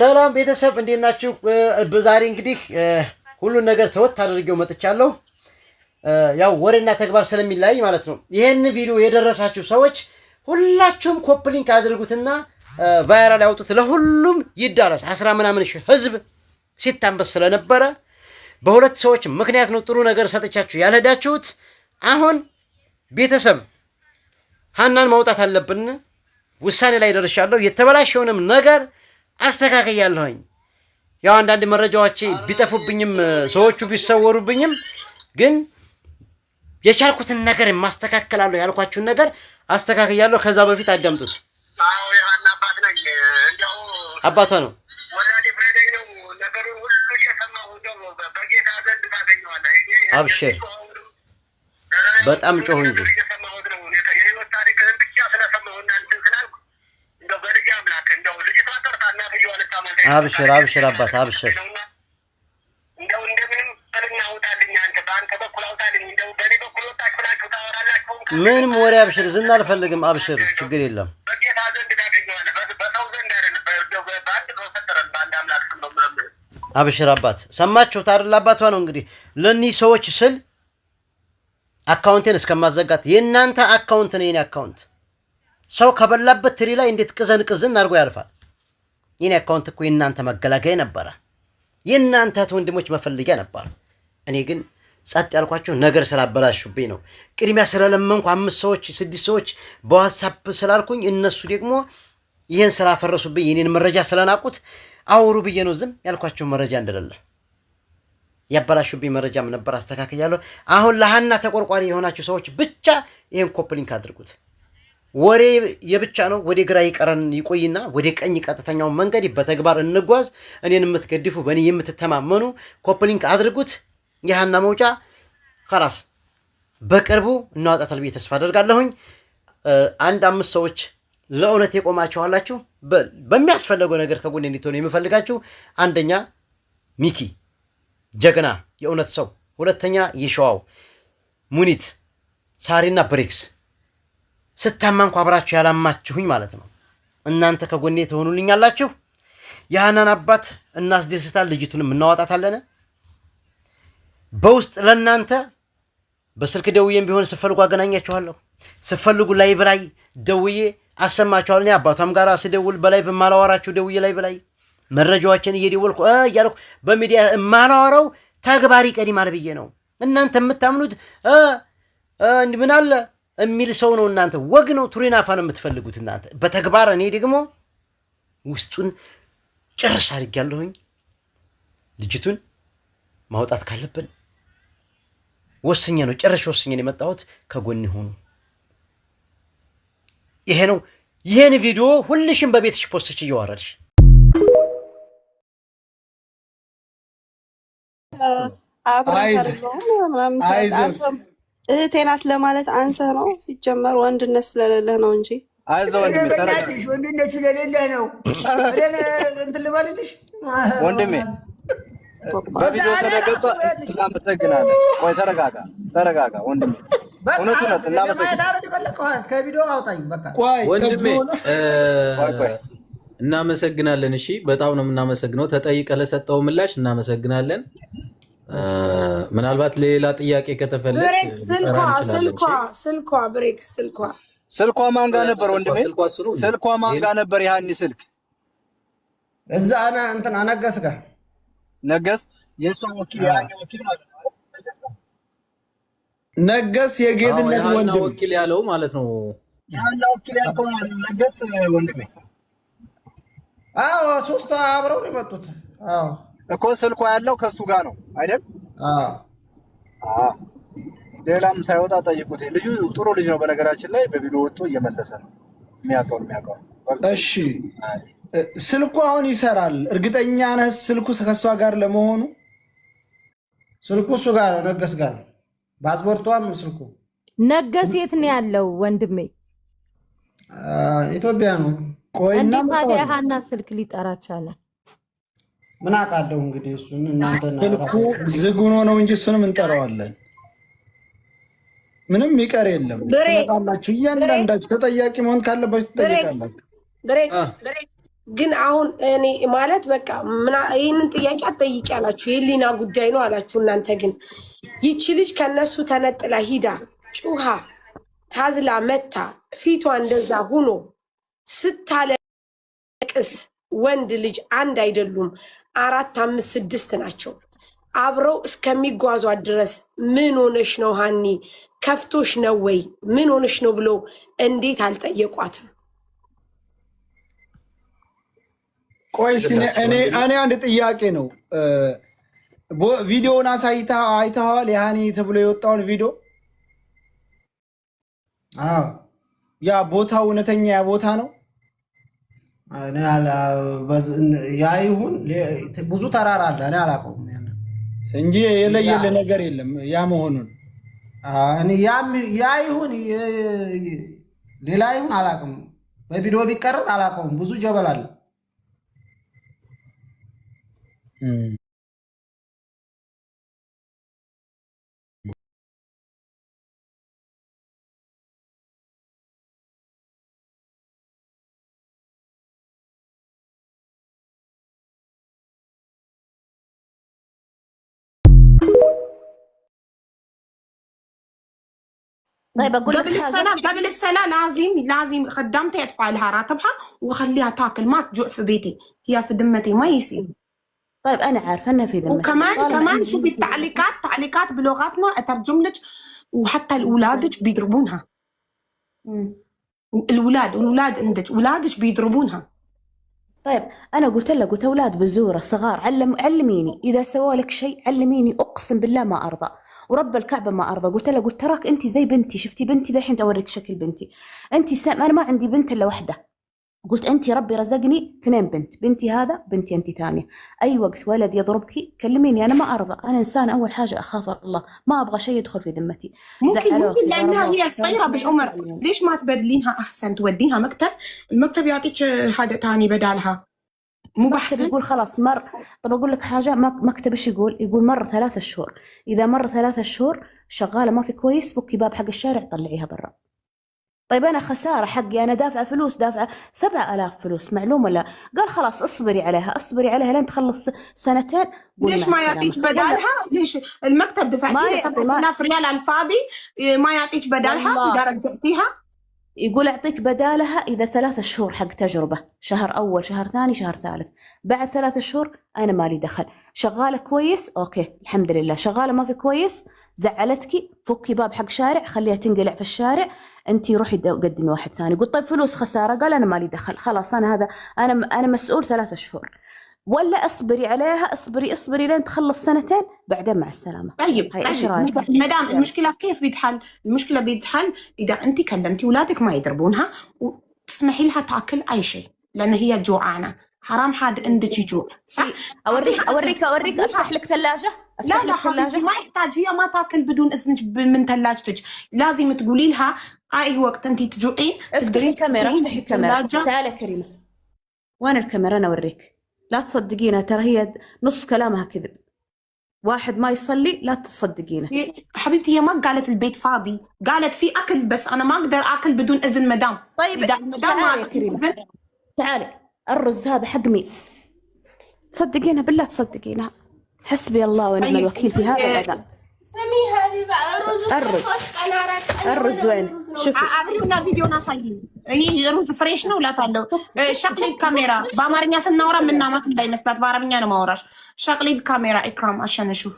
ሰላም ቤተሰብ እንዴት ናችሁ? በዛሬ እንግዲህ ሁሉን ነገር ተወት አድርጌው መጥቻለሁ። ያው ወሬና ተግባር ስለሚለያይ ማለት ነው። ይሄን ቪዲዮ የደረሳችሁ ሰዎች ሁላችሁም ኮፒ ሊንክ አድርጉትና ቫይራል ያውጡት፣ ለሁሉም ይዳረስ። 10 ምናምን ሺህ ህዝብ ሲታንበስ ስለነበረ በሁለት ሰዎች ምክንያት ነው ጥሩ ነገር ሰጥቻችሁ ያልሄዳችሁት። አሁን ቤተሰብ ሀናን ማውጣት አለብን። ውሳኔ ላይ ደርሻለሁ። የተበላሸውንም ነገር አስተካክያለሁኝ። ያው አንዳንድ መረጃዎች ቢጠፉብኝም ሰዎቹ ቢሰወሩብኝም ግን የቻልኩትን ነገር ማስተካከላለሁ። ያልኳችሁን ነገር አስተካክያለሁ። ከዛ በፊት አዳምጡት። አዎ የሀና አባት ነኝ። እንደው አባቷ ነው ወላዲ ፍሬደኝ ነው። ነገሩን ሁሉ እየሰማሁ ነው። በጌታ ዘንድ ታገኘዋለህ። አብሽር፣ በጣም ጮህ እንጂ እየሰማሁት ነው። የህይወት ታሪክህን ብቻ ስለሰማሁና እንትን ስላልኩ እንደው በልጅ አምላክ እንደው ልጅቷ ጠርታና ብዬዋ ልታመጣ አብሽር፣ አብሽር አባት አብሽር። እንደው እንደምንም በልና አውጣልኝ። አንተ በአንተ በኩል አውጣልኝ። እንደው በእኔ በኩል ወጣችሁ ብላችሁ ታወራላችሁ። ምንም ወሬ አብሽር፣ ዝና አልፈልግም። አብሽር፣ ችግር የለም። በጌታ ዘንድ ታገኘዋለህ። በሰው ዘንድ አይደለም። በአንድ ሰው ሰጠረን በአንድ አምላክ ስም ነው የምለምንህ። አብሽር አባት። ሰማችሁት አይደል? አባቷ ነው እንግዲህ ለእኒህ ሰዎች ስል አካውንቴን እስከማዘጋት። የእናንተ አካውንት ነው የኔ አካውንት። ሰው ከበላበት ትሪ ላይ እንዴት ቅዘን አድርጎ ያልፋል? የኔ አካውንት እኮ የእናንተ መገላገያ ነበረ፣ የእናንተ ወንድሞች መፈልጊያ ነበር። እኔ ግን ጸጥ ያልኳቸው ነገር ስላበላሹብኝ ነው። ቅድሚያ ስለለመንኩ 5 ሰዎች 6 ሰዎች በዋትሳፕ ስላልኩኝ እነሱ ደግሞ ይህን ስራ ፈረሱብኝ። የኔን መረጃ ስለናቁት አውሩ ብዬ ነው ዝም ያልኳቸው። መረጃ እንደሌለ ያበላሹብኝ መረጃም ነበር፣ አስተካክያለሁ። አሁን ለሀና ተቆርቋሪ የሆናችሁ ሰዎች ብቻ ይህን ኮፒ ሊንክ አድርጉት። ወሬ የብቻ ነው። ወደ ግራ ይቀረን ይቆይና ወደ ቀኝ ቀጥተኛውን መንገድ በተግባር እንጓዝ። እኔን የምትገድፉ በእኔ የምትተማመኑ ኮፒ ሊንክ አድርጉት። የሀና መውጫ خلاص በቅርቡ እናወጣታል ብዬ ተስፋ አደርጋለሁኝ። 5 ሰዎች ለእውነት የቆማችሁ አላችሁ። በሚያስፈልገው ነገር ከጎኔ እንድትሆኑ የምፈልጋችሁ፣ አንደኛ ሚኪ ጀግና የእውነት ሰው፣ ሁለተኛ የሸዋው ሙኒት፣ ሳሪና ብሬክስ ስታማንኩ አብራችሁ ያላማችሁኝ ማለት ነው። እናንተ ከጎኔ ትሆኑልኛላችሁ። የሀናን አባት እናስደስታል። ልጅቱንም እናወጣታለን። በውስጥ ለእናንተ በስልክ ደውዬም ቢሆን ስፈልጉ አገናኛችኋለሁ። ስፈልጉ ላይቭ ላይ ደውዬ አሰማችኋለሁ። እኔ አባቷም ጋር ስደውል በላይቭ ማላወራችሁ ደውዬ ላይቭ ላይ መረጃዎችን እየደወልኩ እያልኩ በሚዲያ ማላወራው ተግባር ይቀድማል ብዬ ነው። እናንተ የምታምኑት ምን አለ የሚል ሰው ነው። እናንተ ወግ ነው ቱሪናፋ ነው የምትፈልጉት እናንተ በተግባር። እኔ ደግሞ ውስጡን ጭርስ አድርጌያለሁኝ። ልጅቱን ማውጣት ካለብን ወስኜ ነው ጨርሼ ወስኜ ነው የመጣሁት። ከጎን ሆኑ። ይሄ ነው። ይሄን ቪዲዮ ሁልሽም በቤትሽ ፖስትሽ እያወራድሽ እህቴ ናት ለማለት አንሰህ ነው። ሲጀመር ወንድነት ስለሌለህ ነው እንጂ አይዞህ ወንድሜ፣ ተረጋግሽ። ወንድነት ስለሌለህ ነው። እንትን ልበልልሽ ወንድሜ በቪዲዮ ስለገባ እናመሰግናለን። ቆይ ተረጋጋ ወንድሜ፣ እውነት እናመሰግናለን። እስከ ቪዲዮ አውጣኝ በቃ ወንድሜ፣ እናመሰግናለን። እሺ በጣም ነው የምናመሰግነው። ተጠይቀህ ለሰጠው ምላሽ እናመሰግናለን። ምናልባት ሌላ ጥያቄ ከተፈለገ ስልኳ ማን ጋር ነበር ወንድሜ? ስልኳ ማን ጋር ነበር? የሀኒ ስልክ እዛ እንትን ነገስ ጋር ነገስ የእሷ ወኪል ያለ ወኪል ማለት ነው። ነገስ የጌትነት ወንድም ወኪል ያለው ማለት ነው። ያለ ወኪል ያልከው ነገስ ወንድሜ። አዎ 3 አብረው ነው የመጡት። አዎ እኮ ስልኳ ያለው ከሱ ጋር ነው አይደል? አዎ ሌላም ሳይወጣ ጠይቁት። ልጁ ጥሩ ልጅ ነው በነገራችን ላይ። በቪዲዮ ወጥቶ እየመለሰ ነው የሚያውቀው። እሺ ስልኩ አሁን ይሰራል? እርግጠኛ ነህ ስልኩ ከሷ ጋር ለመሆኑ? ስልኩ እሱ ጋር ነው፣ ነገስ ጋር ነው። ፓስፖርቷም ስልኩ ነገስ የት ነው ያለው ወንድሜ? ኢትዮጵያ ነው። ቆይና ታዲያ ሀና ስልክ ሊጠራ ቻለ? ምን አውቃለሁ እንግዲህ እሱን እናንተ ስልኩ ዝግ ሆኖ ነው እንጂ እሱንም እንጠራዋለን። ምንም ይቀር የለም። ተጠያቂላችሁ እያንዳንዳችሁ ተጠያቂ መሆን ካለባችሁ ትጠይቃላችሁ። ግን አሁን እኔ ማለት በቃ ይህንን ጥያቄ አትጠይቂ አላችሁ፣ የህሊና ጉዳይ ነው አላችሁ። እናንተ ግን ይቺ ልጅ ከነሱ ተነጥላ ሂዳ ጩሃ ታዝላ መታ ፊቷ እንደዛ ሁኖ ስታለቅስ ወንድ ልጅ አንድ አይደሉም 4 5 6 ናቸው አብረው እስከሚጓዟት ድረስ ምን ሆነሽ ነው ሃኒ ከፍቶሽ ነው ወይ ምን ሆነሽ ነው ብሎ እንዴት አልጠየቋትም? ቆይ እስቲ እኔ አንድ ጥያቄ ነው። ቪዲዮውን አይተኸዋል? የሃኒ ተብሎ የወጣውን ቪዲዮ? አዎ። ያ ቦታው እውነተኛ ያ ቦታ ነው? ያ ይሁን ብዙ ተራራ አለ እኔ አላውቀውም እንጂ የለየለ ነገር የለም ያ መሆኑን። ያ ይሁን ሌላ ይሁን አላውቅም። በቪዲዮ ቢቀረጥ አላውቀውም። ብዙ ጀበል አለ። طيب اقول لك قبل الصلاة لازم خدامتي ادفع لها راتبها واخليها تاكل ما تجوع في بيتي، هي في ذمتي ما يصير. طيب انا عارفه انها في ذمتي. وكمان شوفي تعليقات بلغتنا اترجم لك، وحتى الاولادك بيضربونها. الولاد عندك اولادك بيضربونها. طيب انا قلت اولاد بزوره صغار علميني اذا سووا لك شيء علميني، اقسم بالله ما ارضى ورب الكعبه ما ارضى. قلت تراك انت زي بنتي، شفتي بنتي الحين اوريك شكل بنتي انت انا ما عندي بنت الا واحده. قلت انت ربي رزقني 2 بنت، بنتي هذا بنتي انت ثانيه، اي وقت ولد يضربك كلميني انا ما ارضى. انا انسان اول حاجه اخاف الله، ما ابغى شيء يدخل في ذمتي. ممكن لانها هي صغيره بالعمر، ليش ما تبدلينها احسن توديها مكتب، المكتب يعطيك حاجه ثاني بدالها مو بحسن. يقول خلاص طب اقول لك حاجه، مكتب ايش يقول مر 3 شهور، اذا مر 3 شهور شغاله ما في كويس فكي باب حق الشارع طلعيها برا. طيب انا خساره حقي، انا دافعه فلوس، دافعه 7000 فلوس، معلوم ولا؟ قال خلاص اصبري عليها لين تخلص 2. ليش ما يعطيك بدالها؟ ليش المكتب دفعتي 7000 ريال على الفاضي ما يعطيك بدالها؟ قالت تعطيها. يقول اعطيك بدالها اذا 3 شهور حق تجربه، شهر اول شهر ثاني شهر ثالث، بعد 3 شهور انا مالي دخل. شغاله كويس اوكي الحمد لله، شغاله ما في كويس زعلتك فكي باب حق شارع خليها تنقلع في الشارع، انت روحي قدمي واحد ثاني. قلت طيب فلوس خساره، قال انا مالي دخل، خلاص انا مسؤول 3 شهور، ولا اصبري عليها، اصبري لين تخلص 2 بعدين مع السلامه. طيب ايش رايك مدام؟ المشكله كيف بيتحل؟ المشكله بيتحل اذا انت كلمتي اولادك ما يضربونها وتسمحي لها تاكل اي شيء، لان هي جوعانه، حرام حد عندك يجوع صح. اوريك افتح لك ثلاجه. لا حبيبتي ما يحتاج، هي ما تاكل بدون اذنك من ثلاجتك، لازم تقولي لها اي وقت انت تجوعين تقدرين افتحي الكاميرا. تعالي كريمه، وين الكاميرا؟ انا اوريك، لا تصدقينها ترى هي نص كلامها كذب، واحد ما يصلي لا تصدقينه. حبيبتي هي ما قالت البيت فاضي، قالت في اكل بس انا ما اقدر اكل بدون اذن مدام. طيب تعالي كريمه، تعالي الرز هذا حق مين؟ تصدقينها بالله تصدقينها، حسبي الله ونعم الوكيل في هذا الأذى. الرز وين؟ شوفي አብሪውና ቪዲዮና ሳይኝ ይሄ ሩዝ ፍሬሽ ነው ላታለው። ሸቅሊ ካሜራ በአማርኛ ስናወራ ምናማት እንዳይመስላት በአረብኛ ነው ማወራሽ። ሸቅሊ ካሜራ ኢክራም አሸን ሹፍ